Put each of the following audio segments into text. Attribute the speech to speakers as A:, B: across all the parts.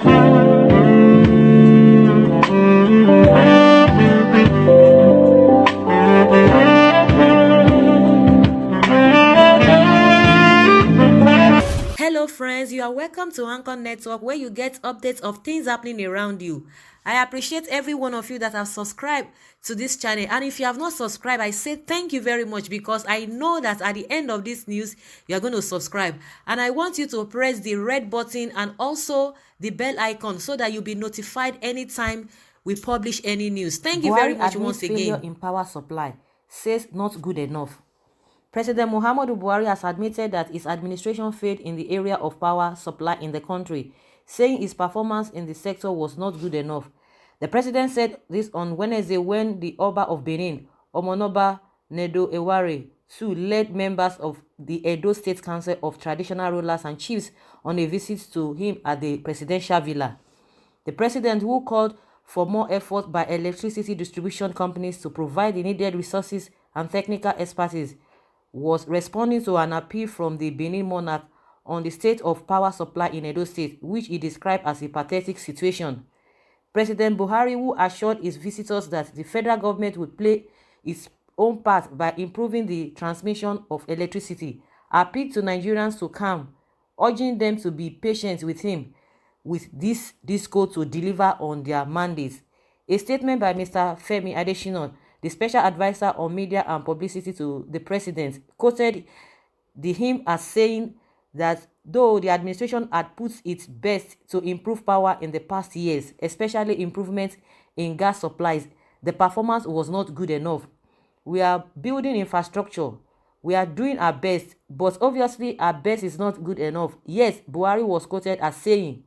A: Hello, friends. You are welcome to Anchor Network, where you get updates of things happening around you. I appreciate every one of you that have subscribed to this channel. And if you have not subscribed, I say thank you very much, because I know that at the end of this news, you are going to subscribe. And I want you to press the red button and also the bell icon so that you'll be notified anytime we publish any news. Thank you very
B: Buhari
A: much
B: admits
A: once
B: failure
A: again.
B: in power supply, says not good enough. President Muhammadu Buhari has admitted that his administration failed in the area of power supply in the country, saying his performance in the sector was not good enough. The president said this on Wednesday when the Oba of Benin, Omonoba Nedo Eware, too led members of the Edo State Council of Traditional Rulers and Chiefs on a visit to him at the presidential villa. The president, who called for more effort by electricity distribution companies to provide the needed resources and technical expertise, was responding to an appeal from the Benin monarch on the state of power supply in Edo State, which he described as a pathetic situation. President Buhari, who assured his visitors that the federal government would play its own part by improving the transmission of electricity, appealed to Nigerians to calm, urging them to be patient with him with this disco to deliver on their mandates. A statement by Mr. Femi Adesina, the special advisor on media and publicity to the president, quoted him as saying that though the administration had put its best to improve power in the past years, especially improvements in gas supplies, the performance was not good enough. We are building infrastructure. We are doing our best, but obviously our best is not good enough. Yes, Buhari was quoted as saying.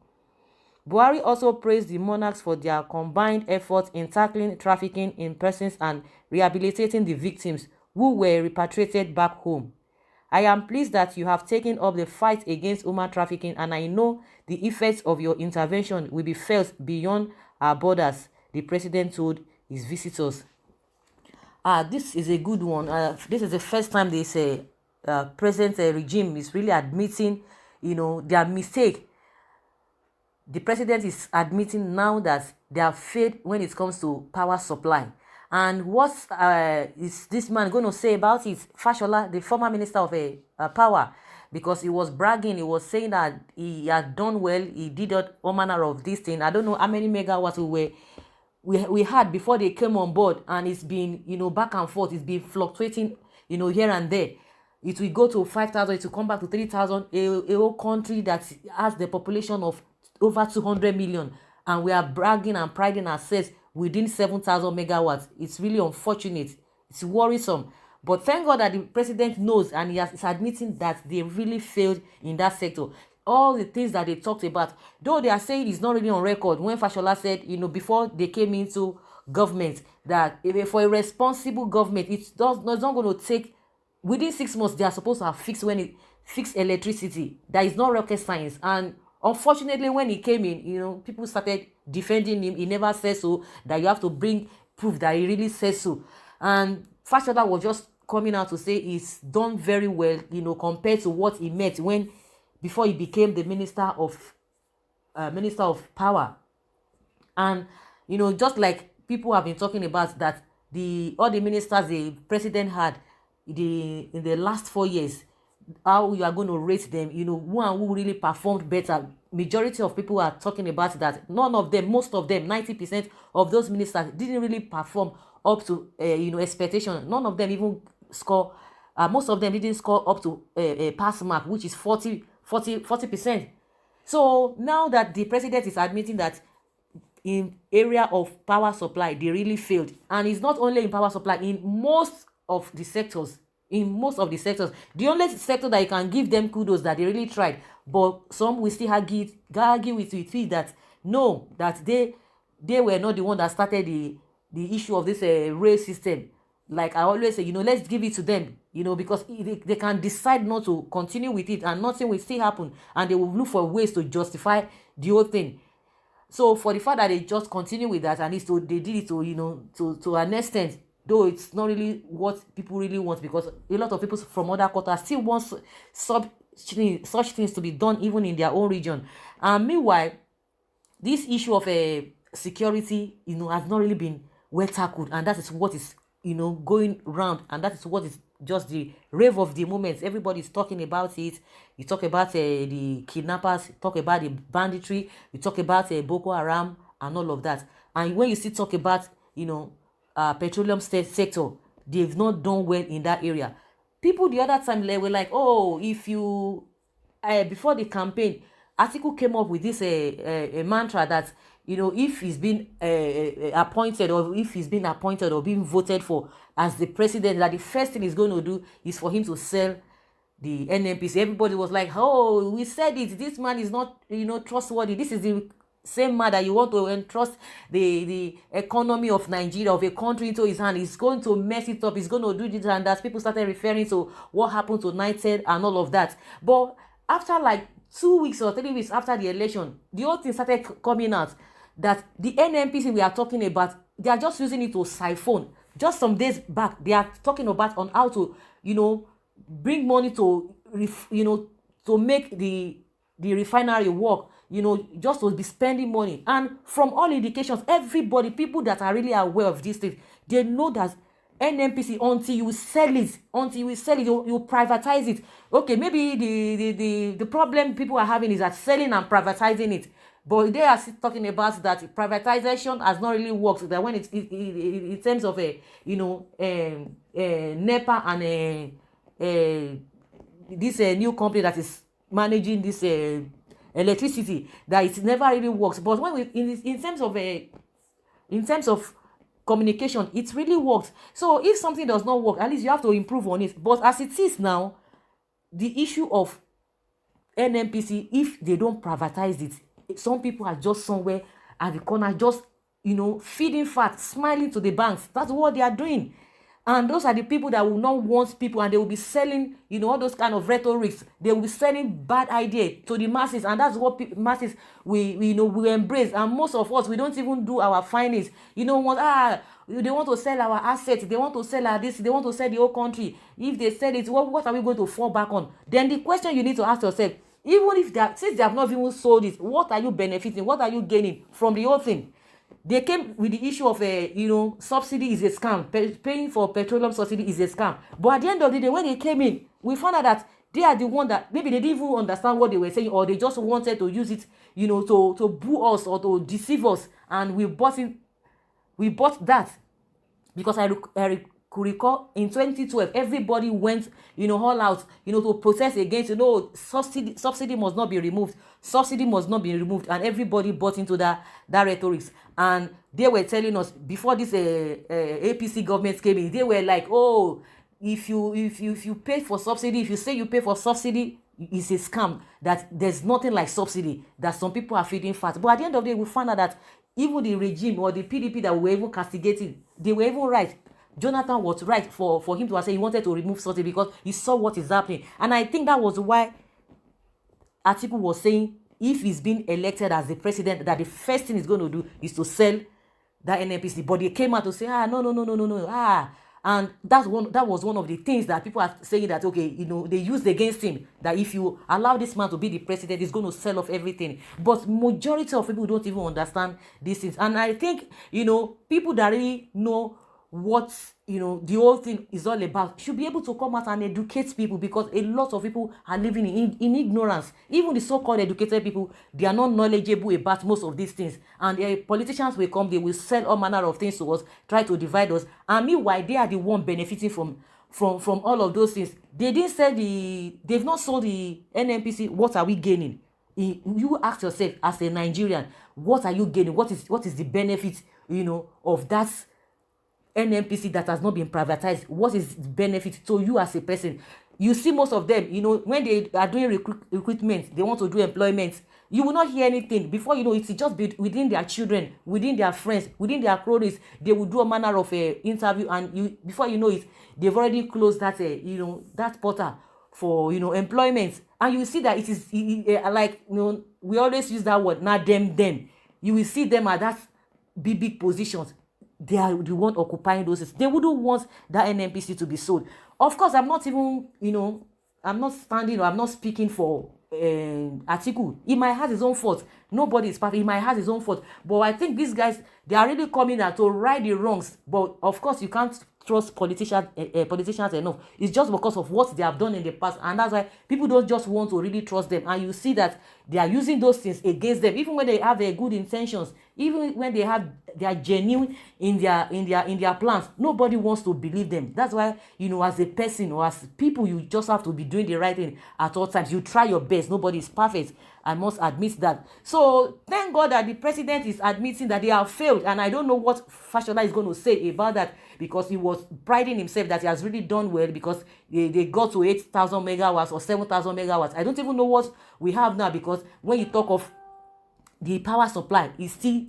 B: Buhari also praised the monarchs for their combined efforts in tackling trafficking in persons and rehabilitating the victims who were repatriated back home. I am pleased that you have taken up the fight against human trafficking, and I know the effects of your intervention will be felt beyond our borders, the president told his visitors. This is a good one. This is the first time this present regime is really admitting, their mistake. The president is admitting now that they have failed when it comes to power supply. And what is this man going to say about it? Fashola, the former minister of power, because he was bragging, he was saying that he had done well, he did all manner of this thing. I don't know how many megawatts we had before they came on board, and it's been, back and forth. It's been fluctuating, here and there. It will go to 5,000, it will come back to 3,000. A whole country that has the population of over 200 million, and we are bragging and priding ourselves within 7,000 megawatts. It's really unfortunate. It's worrisome. But thank God that the president knows, and is admitting that they really failed in that sector. All the things that they talked about, though they are saying it's not really on record, when Fashola said, before they came into government, that for a responsible government, it's not going to take, within 6 months, they are supposed to have fixed electricity. That is not rocket science. And unfortunately, when he came in, people started defending him. He never said so, that you have to bring proof that he really says so. And Fashola was just coming out to say he's done very well, compared to what he met before he became the minister of power. And just like people have been talking about that, all the ministers the president had in the last 4 years, how you are going to rate them, who really performed better. Majority of people are talking about that. Most of them, 90% of those ministers didn't really perform up to expectation. None of them even score. Most of them didn't score up to a pass mark, which is 40%. So now that the president is admitting that in area of power supply they really failed, and it's not only in power supply, in most of the sectors, the only sector that you can give them kudos that they really tried, but some will still argue with it that no, that they were not the one that started the issue of this rail system. Like I always say, let's give it to them, because they can decide not to continue with it, and nothing will still happen, and they will look for ways to justify the whole thing. So for the fact that they just continue with that, and they did it to an extent, though it's not really what people really want, because a lot of people from other quarters still want such things to be done even in their own region. And meanwhile, this issue of security, has not really been well tackled, and that is what is, going round, and that is what is just the rave of the moment. Everybody's talking about it. You talk about the kidnappers, talk about the banditry, you talk about Boko Haram and all of that. And when you still talk about, petroleum sector, they've not done well in that area. People the other time, they were like, oh, if you before the campaign, Atiku came up with this a mantra that, if he's been appointed, or if he's been appointed or being voted for as the president, that the first thing he's going to do is for him to sell the NNPC. Everybody was like, oh, we said it, this man is not, trustworthy. This is the same man that you want to entrust the economy of Nigeria, of a country, into his hand. He's going to mess it up. He's going to do this and that. People started referring to what happened to United and all of that. But after like 2 weeks or 3 weeks after the election, the whole thing started coming out that the NNPC we are talking about, they are just using it to siphon. Just some days back, they are talking about on how to, bring money to, to make the refinery work, just to be spending money. And from all indications, everybody, people that are really aware of this thing, they know that NNPC, until you sell it, you privatize it. Okay, maybe the problem people are having is that selling and privatizing it. But they are still talking about that privatization has not really worked. That when it's in terms of NEPA and this new company that is managing this electricity, that it never really works. But when we in terms of communication, it really works. So if something does not work, at least you have to improve on it. But as it is now, the issue of NNPC, if they don't privatize it, some people are just somewhere at the corner, just feeding fat, smiling to the banks. That's what they are doing. And those are the people that will not want people, and they will be selling, all those kind of rhetorics. They will be selling bad ideas to the masses, and that's what masses we embrace. And most of us, we don't even do our findings. They want to sell our assets, they want to sell our this, they want to sell the whole country. If they sell it, what are we going to fall back on? Then the question you need to ask yourself, even if since they have not even sold it, what are you benefiting? What are you gaining from the whole thing? They came with the issue of subsidy is a scam. Paying for petroleum subsidy is a scam. But at the end of the day, when they came in, we found out that they are the one that maybe they didn't even understand what they were saying, or they just wanted to use it, to boo us or to deceive us. And we bought that, because I could recall in 2012, everybody went, all out, to protest against, subsidy must not be removed. Subsidy must not be removed. And everybody bought into that rhetoric. And they were telling us before this APC government came in, they were like, oh, if you pay for subsidy, if you say you pay for subsidy, it's a scam, that there's nothing like subsidy, that some people are feeding fat. But at the end of the day, we found out that even the regime or the PDP that were even castigating, they were even right. Jonathan was right for him to say he wanted to remove subsidy, because he saw what is happening. And I think that was why Atiku was saying, if he's been elected as the president, that the first thing he's going to do is to sell that NNPC. But they came out to say, no. And that was one of the things that people are saying, that, okay, they used against him, that if you allow this man to be the president, he's going to sell off everything. But majority of people don't even understand these things. And I think, people that really know what the whole thing is all about should be able to come out and educate people, because a lot of people are living in ignorance. Even the so-called educated people, they are not knowledgeable about most of these things. And politicians will come, they will sell all manner of things to us, try to divide us, and meanwhile they are the one benefiting from all of those things. They've not sold the NNPC. What are we gaining? You ask yourself, as a Nigerian, what are you gaining? What is the benefit of that NNPC that has not been privatized? What is the benefit to you as a person? You see most of them, when they are doing recruitment, they want to do employment, you will not hear anything. Before it's just within their children, within their friends, within their cronies, they will do a manner of interview, and before you know it, they've already closed that that portal for employment. And you will see that it is like we always use that word, not them. You will see them at that big positions. They are the one occupying those seats. They wouldn't want that NNPC to be sold. Of course, I'm not even, I'm not standing, or I'm not speaking for Atiku, he might have his own fault. Nobody is perfect. He might have his own fault. But I think these guys, they are really coming out to right the wrongs. But of course, you can't trust politicians enough. It's just because of what they have done in the past, and that's why people don't just want to really trust them. And you see that they are using those things against them, even when they have their good intentions, even when they are genuine in their plans. Nobody wants to believe them. That's why, as a person or as people, you just have to be doing the right thing at all times. You try your best. Nobody is perfect. I must admit that. So thank God that the president is admitting that they have failed, and I don't know what Fashola is going to say about that, because he was priding himself that he has really done well, because they got to 8,000 megawatts or 7,000 megawatts. I don't even know what we have now, because when you talk of the power supply, is still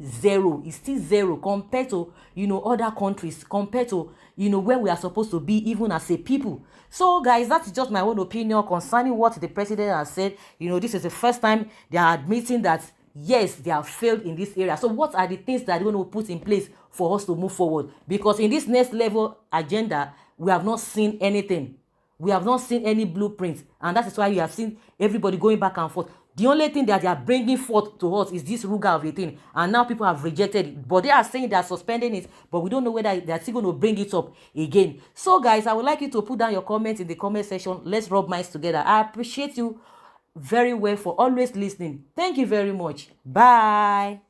B: zero compared to other countries, compared to where we are supposed to be, even as a people. So guys, that's just my own opinion concerning what the president has said. This is the first time they are admitting that yes, they have failed in this area. So what are the things that they're going to put in place for us to move forward? Because in this next level agenda, we have not seen anything. We have not seen any blueprint, and that is why you have seen everybody going back and forth. The only thing that they are bringing forth to us is this Ruga of a thing, and now people have rejected it. But they are saying they are suspending it, but we don't know whether they are still going to bring it up again. So guys, I would like you to put down your comments in the comment section. Let's rub minds together. I appreciate you very well for always listening. Thank you very much. Bye.